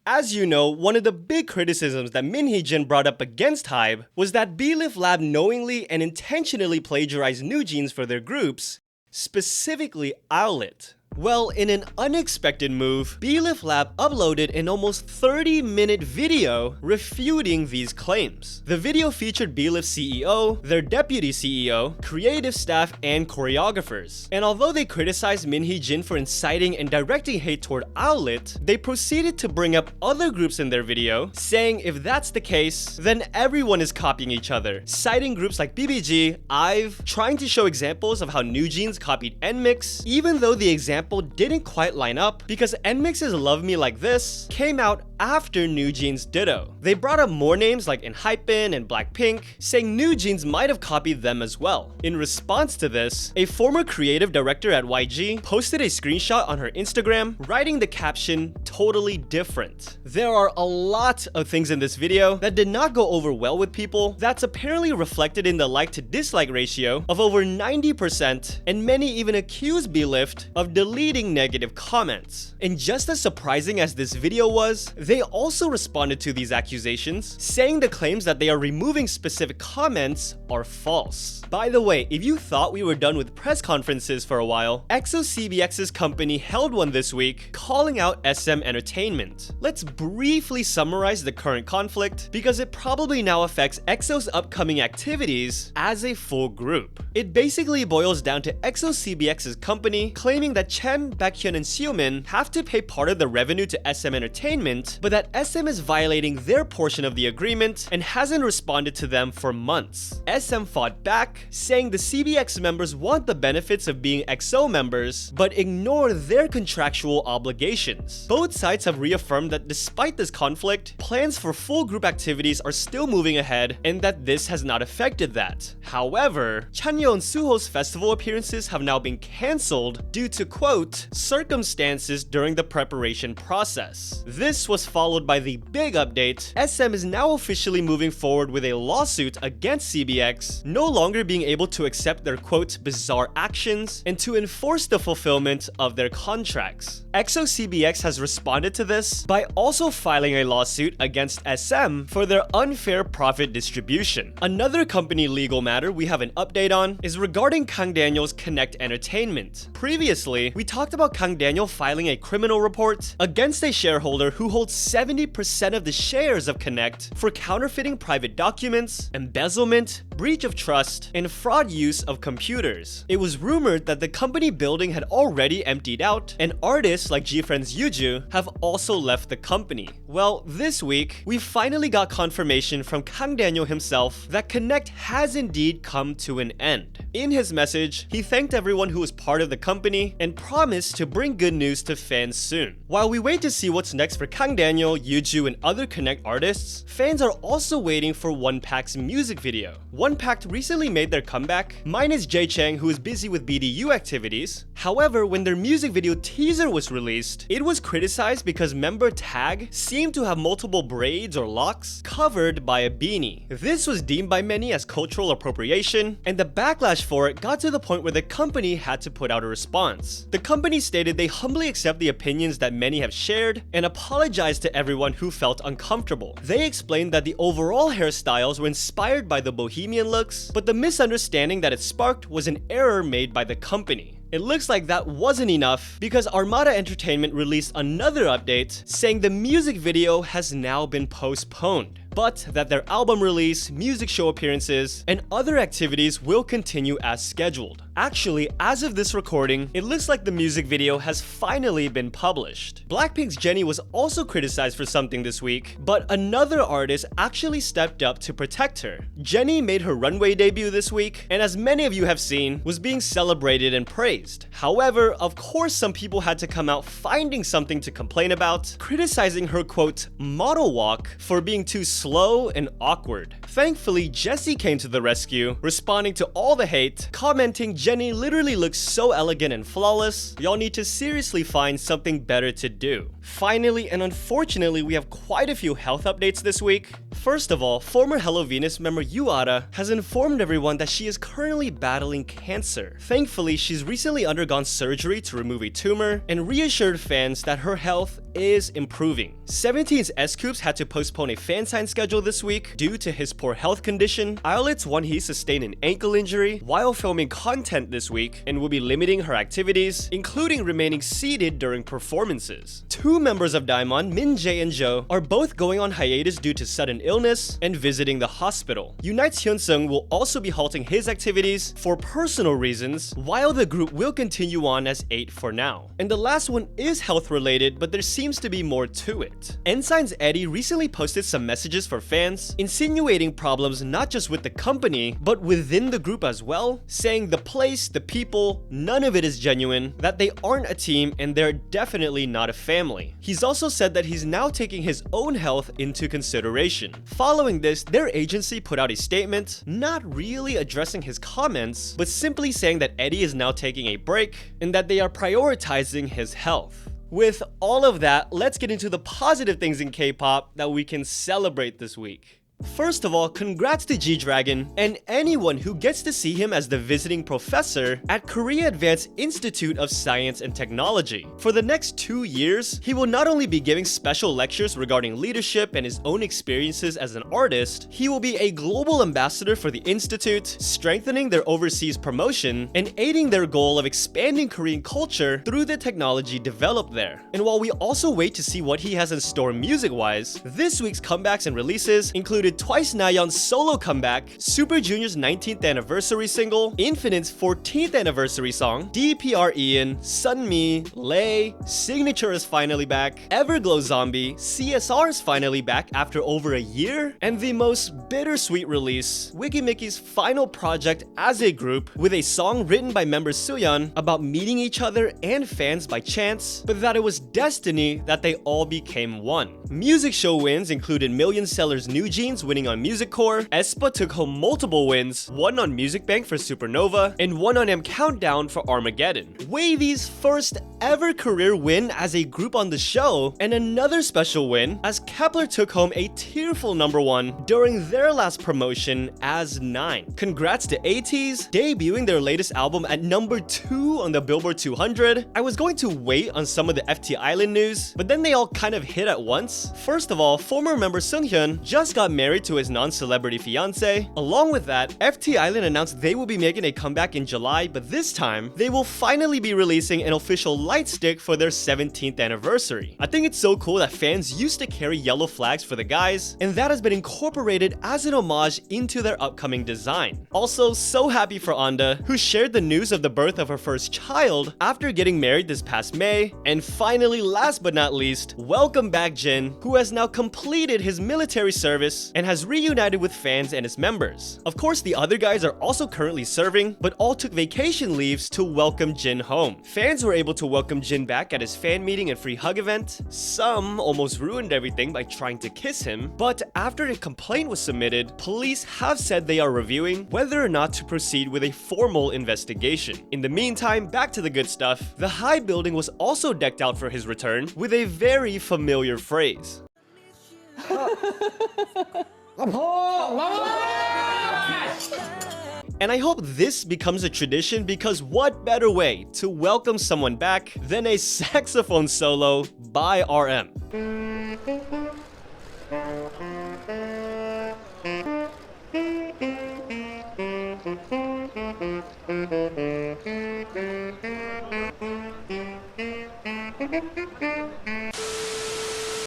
As you know, one of the big criticisms that NEWJEANS brought up against HYBE was that BELIFT Lab knowingly and intentionally plagiarized NewJeans for their groups, specifically ILLIT. Well, in an unexpected move, BELIFT Lab uploaded an almost 30-minute video refuting these claims. The video featured BELIFT CEO, their deputy CEO, creative staff, and choreographers. And although they criticized NEWJEANS for inciting and directing hate toward ILLIT, they proceeded to bring up other groups in their video, saying if that's the case, then everyone is copying each other, citing groups like BBG, IVE, trying to show examples of how NewJeans copied NMIXX, even though the example didn't quite line up because NMIXX's Love Me Like This came out after NewJeans' Ditto. They brought up more names like ENHYPEN and BLACKPINK, saying NewJeans might have copied them as well. In response to this, a former creative director at YG posted a screenshot on her Instagram, writing the caption, "Totally different." There are a lot of things in this video that did not go over well with people. That's apparently reflected in the like to dislike ratio of over 90%, and many even accuse BELIFT of deleting negative comments. And just as surprising as this video was, they also responded to these accusations, saying the claims that they are removing specific comments are false. By the way, if you thought we were done with press conferences for a while, EXO-CBX's company held one this week, calling out SM Entertainment. Let's briefly summarize the current conflict, because it probably now affects EXO's upcoming activities as a full group. It basically boils down to EXO-CBX's company claiming that Chen, Baekhyun, and Seomin have to pay part of the revenue to SM Entertainment, but that SM is violating their portion of the agreement and hasn't responded to them for months. SM fought back, saying the CBX members want the benefits of being EXO members, but ignore their contractual obligations. Both sides have reaffirmed that despite this conflict, plans for full group activities are still moving ahead and that this has not affected that. However, Chanyeol and Suho's festival appearances have now been cancelled due to, quote, circumstances during the preparation process. This was followed by the big update. SM is now officially moving forward with a lawsuit against CBX, no longer being able to accept their, quote, bizarre actions and to enforce the fulfillment of their contracts. EXO-CBX has responded to this by also filing a lawsuit against SM for their unfair profit distribution. Another company legal matter we have an update on is regarding Kang Daniel's KONNECT Entertainment. Previously, we talked about Kang Daniel filing a criminal report against a shareholder who holds 70% of the shares of KONNECT for counterfeiting private documents, embezzlement, breach of trust, and fraud use of computers. It was rumored that the company building had already emptied out, and artists like GFriend's Yuju have also left the company. Well, this week, we finally got confirmation from Kang Daniel himself that KONNECT has indeed come to an end. In his message, he thanked everyone who was part of the company and promised to bring good news to fans soon. While we wait to see what's next for Kang Daniel, Yuju, and other KONNECT artists, fans are also waiting for ONEPACT's music video. ONEPACT recently made their comeback, minus JAEJOONG, who is busy with BDU activities. However, when their music video teaser was released, it was criticized because member Tag seemed to have multiple braids or locks covered by a beanie. This was deemed by many as cultural appropriation, and the backlash for it got to the point where the company had to put out a response. The company stated they humbly accept the opinions that many have shared and apologized to everyone who felt uncomfortable. They explained that the overall hairstyles were inspired by the bohemian looks, but the misunderstanding that it sparked was an error made by the company. It looks like that wasn't enough because Armada Entertainment released another update saying the music video has now been postponed, but that their album release, music show appearances, and other activities will continue as scheduled. Actually, as of this recording, it looks like the music video has finally been published. BLACKPINK's Jennie was also criticized for something this week, but another artist actually stepped up to protect her. Jennie made her runway debut this week, and as many of you have seen, was being celebrated and praised. However, of course some people had to come out finding something to complain about, criticizing her, quote, model walk for being too slow and awkward. Thankfully, Jessi came to the rescue, responding to all the hate, commenting Jennie literally looks so elegant and flawless, y'all need to seriously find something better to do. Finally, and unfortunately, we have quite a few health updates this week. First of all, former Hello Venus member Yuara has informed everyone that she is currently battling cancer. Thankfully, she's recently undergone surgery to remove a tumor and reassured fans that her health is improving. 17's S.COUPS had to postpone a fan sign schedule this week due to his poor health condition. ILLIT's WONHEE sustained an ankle injury while filming content this week and will be limiting her activities, including remaining seated during performances. Two members of DXMON, MINJAE and Jo, are both going on hiatus due to sudden illness and visiting the hospital. YOUNITE's HYUNSEUNG will also be halting his activities for personal reasons, while the group will continue on as 8 for now. And the last one is health related, but there seems to be more to it. N.SSIGN's Eddie recently posted some messages for fans, insinuating problems not just with the company, but within the group as well, saying the place, the people, none of it is genuine, that they aren't a team, and they're definitely not a family. He's also said that he's now taking his own health into consideration. Following this, their agency put out a statement, not really addressing his comments, but simply saying that Eddie is now taking a break and that they are prioritizing his health. With all of that, let's get into the positive things in K-pop that we can celebrate this week. First of all, congrats to G-Dragon and anyone who gets to see him as the visiting professor at Korea Advanced Institute of Science and Technology. For the next 2 years, he will not only be giving special lectures regarding leadership and his own experiences as an artist, he will be a global ambassador for the institute, strengthening their overseas promotion and aiding their goal of expanding Korean culture through the technology developed there. And while we also wait to see what he has in store music-wise, this week's comebacks and releases included Twice Nayeon's solo comeback, Super Junior's 19th anniversary single, Infinite's 14th anniversary song, DPR Ian, SUNMI, Lay, Signature is finally back, Everglow Zombie, CSR is finally back after over a year, and the most bittersweet release, WEKI final project as a group, with a song written by member Suyeon about meeting each other and fans by chance, but that it was destiny that they all became one. Music show wins included million sellers NEWJEANS winning on Music Core, aespa took home multiple wins, one on Music Bank for Supernova, and one on M Countdown for Armageddon. WAVY's first ever career win as a group on the show, and another special win as Kepler took home a tearful #1 during their last promotion as 9. Congrats to ATEEZ, debuting their latest album at #2 on the Billboard 200. I was going to wait on some of the FT Island news, but then they all kind of hit at once. First of all, former member Seunghyun just got married to his non-celebrity fiance. Along with that, FT Island announced they will be making a comeback in July, but this time, they will finally be releasing an official light stick for their 17th anniversary. I think it's so cool that fans used to carry yellow flags for the guys, and that has been incorporated as an homage into their upcoming design. Also, so happy for Anda, who shared the news of the birth of her first child after getting married this past May. And finally, last but not least, welcome back Jin, who has now completed his military service and has reunited with fans and his members. Of course, the other guys are also currently serving, but all took vacation leaves to welcome Jin home. Fans were able to welcome Jin back at his fan meeting and free hug event. Some almost ruined everything by trying to kiss him, but after a complaint was submitted, police have said they are reviewing whether or not to proceed with a formal investigation. In the meantime, back to the good stuff. The High building was also decked out for his return with a very familiar phrase. And I hope this becomes a tradition, because what better way to welcome someone back than a saxophone solo by RM.